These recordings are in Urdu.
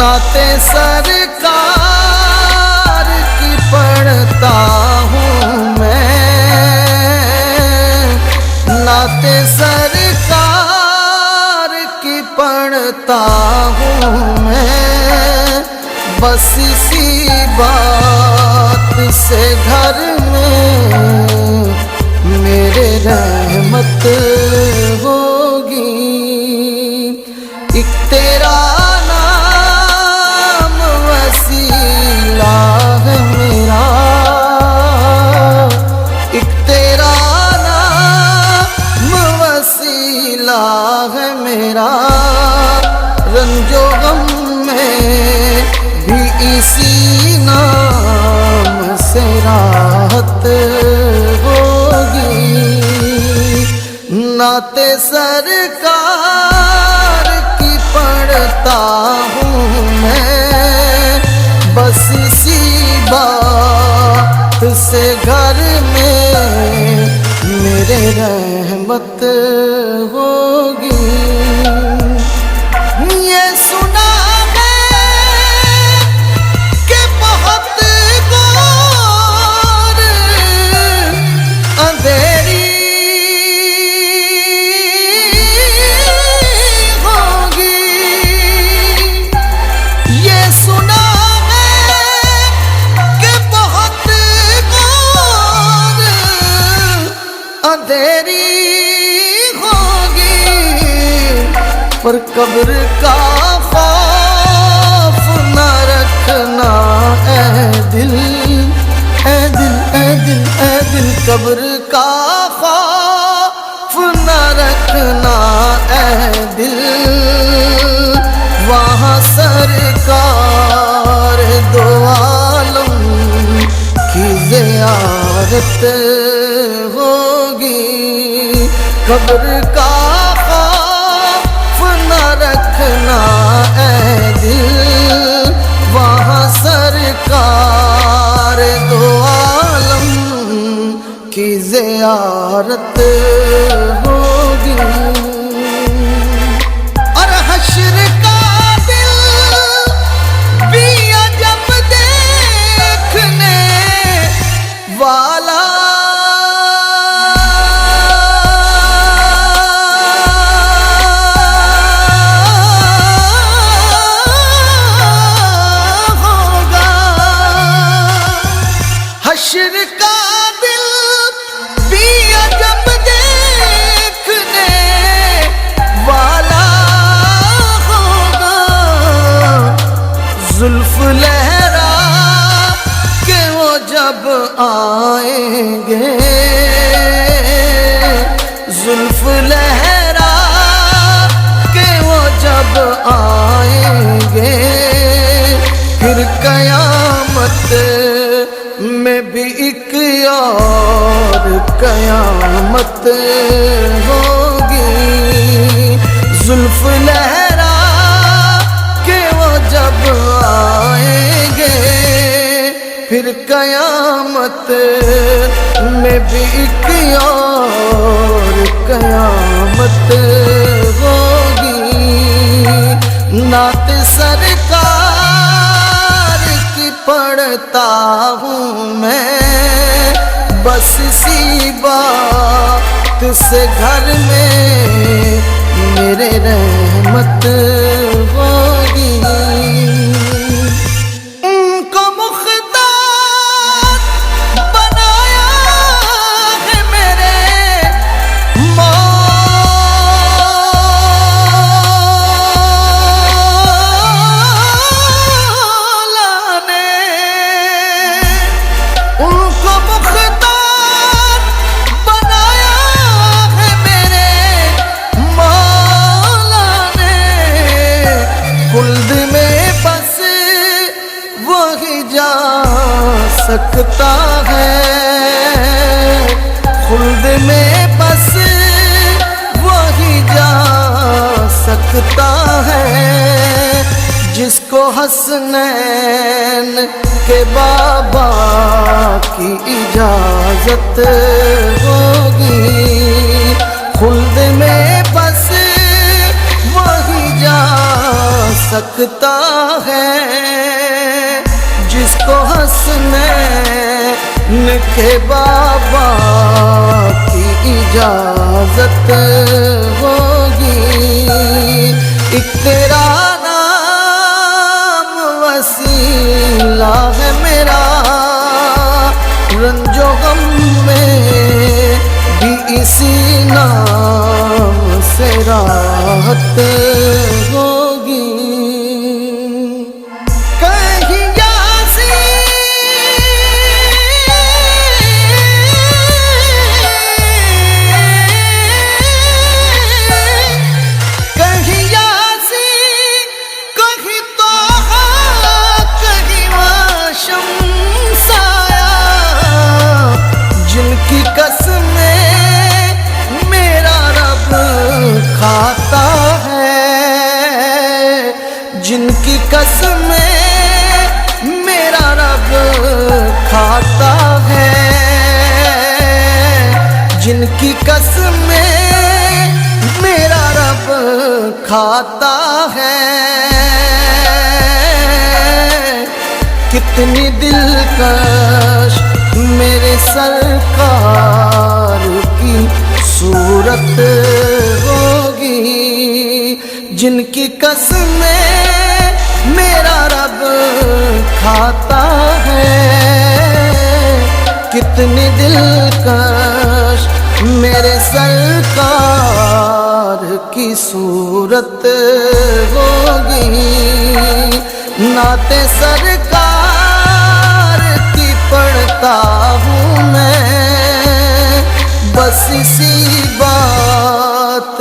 نعت سرکار کی پڑھتا ہوں میں، نعت سرکار کی پڑھتا ہوں میں، بس اسی بات سے گھر میں میرے رحمت ہوگی۔ ایک تیرا نام وسیلہ ہے میرا، ایک تیرا نام وسیلہ ہے میرا، رنج و غم میں بھی اسی نام سے راحت ہوگی۔ نعت سرکار کی پڑھتا ہوں میں، بس اسی بات سے گھر میں میرے رحمت ہوگی۔ یہ سنا ہے کہ بہت غور اندھیری ہوگی، یہ سنا ہے کہ بہت غور اندھیری ہوگی، پر قبر کا خوف نہ رکھنا اے دل، اے دل، اے دل، اے دل، قبر کا خوف نہ رکھنا اے دل، وہاں سرکار دو عالم کی زیارت ہوگی۔ قبر کا خوف نہ رکھنا اے دل، وہاں سرکار دو عالم کی زیارت ہوگی۔ اور حشر کا دل بھی عجب دیکھنے والا، حشر کا دل بھی عجب دیکھنے والا ہوگا، زلف لہرا کہ وہ جب آئیں گے، زلف لہرا کہ وہ جب آئیں گے، پھر قیامت میں بھی ایک اور قیامت ہوگی۔ زلف لہرا کہ وہ جب آئیں گے، پھر قیامت میں بھی ایک اور قیامت ہوگی۔ نعت سرکار کی پڑھتا ہوں میں، بس اسی بات سے گھر میں میرے رحمت ہوگی۔ ان کو مختار بنایا ہے میرے مولا نے، ان کو مختار بنایا ہے میرے مولا نے، خلد میں بس وہی جا سکتا ہے، خلد میں بس وہی جا سکتا ہے، جس کو حسنین کے بابا کی اجازت ہوگی، خلد میں بس وہی جا سکتا ہے جس کو حسنین کے بابا کی اجازت ہوگی. ایک تیرا نام وسیلہ ہے میرا، رنج و غم میں بھی اسی نام سے راحت ہوگی. کہیں یاسی کہیں توحا کہیں واشم سایہ، جن کی قسمیں میرا رب کھاتا ہے، جن کی قسمیں میرا رب کھاتا ہے، جن کی قسمیں میرا رب کھاتا ہے. کتنی دلکش میرے سرکار کی صورت ہوگی، جن کی قسمیں میرا رب کھاتا ہے. کتنی دلکش میرے سرکار کی صورت ہوگی. نعت سرکار کی پڑھتا ہوں میں، بس اسی بات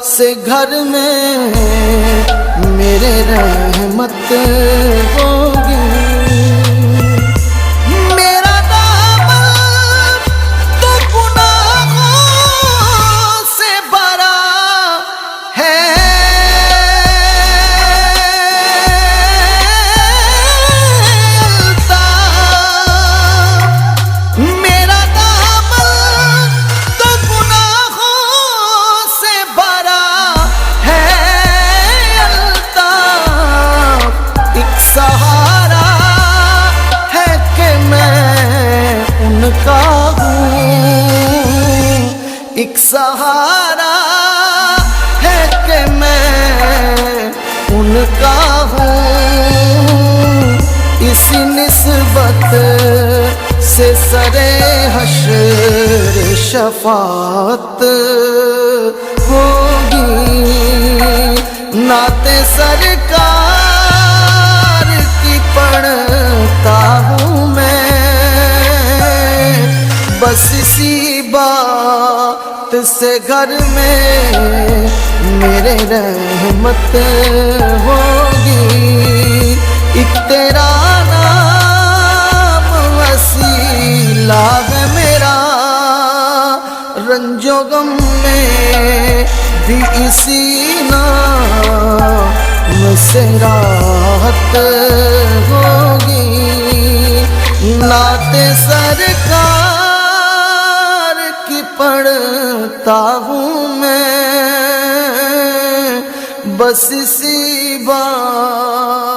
سے گھر میں میرے رحمت ہوگی. میرا دامن تو گناہوں سے بھرا ہے، میرا دامن تو گناہوں سے بھرا ہے الطاف. ایک سہارا ہے کہ میں ان کا ہوں، ایک سہارا ہے کہ میں ان کا ہوں. اسی نسبت سے سرے حشر شفاعت ہوگی. نعت سرکار کی پڑھتا ہوں میں، بس اسی بات سے گھر میں میرے رحمت ہوگی. ایک تیرا نام وسیلہ ہے میرا، رنج و غم میں بھی اسی نام سے راحت ہوگی. نعت سرکار کی پڑھتا ہوں میں، بس اسی بات